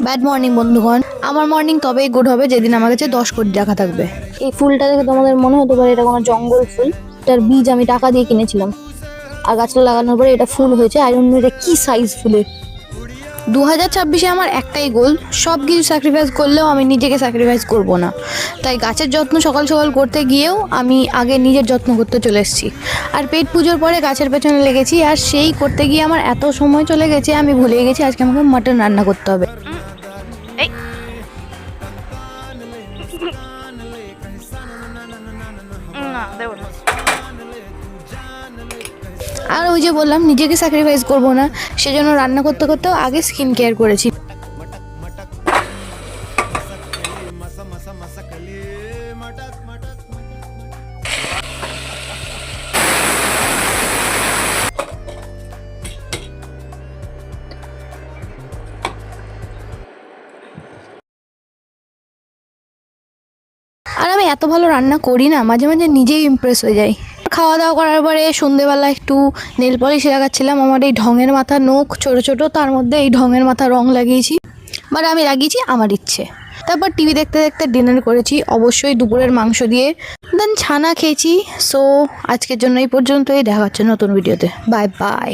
Bad morning বন্ধুগণ। আমার morning তবেই গুড হবে যেদিন আমার কাছে 10 কোটি টাকা থাকবে। এই ফুলটা দেখে তোমাদের মনে হতে পারে এটা কোনো জঙ্গল ফুল, এটার বীজ আমি টাকা দিয়ে কিনেছিলাম, আর গাছটা লাগানোর পরে এটা ফুল হয়েছে। আর অন্য এটা কি সাইজ ফুলের। 2026-এ আমার একটাই গোল, সব কিছু স্যাক্রিফাইস করলেও আমি নিজেকে স্যাক্রিফাইস করব না। তাই গাছের যত্ন সকাল সকাল করতে গিয়েও আমি আগে নিজের যত্ন করতে চলে এসেছি। আর পেট পুজোর পরে গাছের পেছনে লেগেছি, আর সেই করতে গিয়ে আমার এত সময় চলে গেছে আমি ভুলে গেছি আজকে আমাকে মাটন রান্না করতে হবে। আর ওই যে বললাম নিজেকে স্যাক্রিফাইস করবো না, সেজন্য রান্না করতে করতেও আগে স্কিন কেয়ার করেছি। আর আমি এত ভালো রান্না করি না, মাঝে মাঝে নিজেই ইমপ্রেস হয়ে যাই। খাওয়া দাওয়া করার পরে সন্ধেবেলা একটু নেল পলিশ লাগাচ্ছিলাম। আমার এই ঢঙের মাথা নখ ছোট ছোট, তার মধ্যে এই ঢঙের মাথা রং লাগিয়েছি, মানে আমি লাগিয়েছি আমার ইচ্ছে। তারপর টিভি দেখতে দেখতে ডিনার করেছি, অবশ্যই দুপুরের মাংস দিয়ে, দেন ছানা খেয়েছি। সো আজকের জন্য এই পর্যন্তই, দেখা হচ্ছে নতুন ভিডিওতে। Bye bye.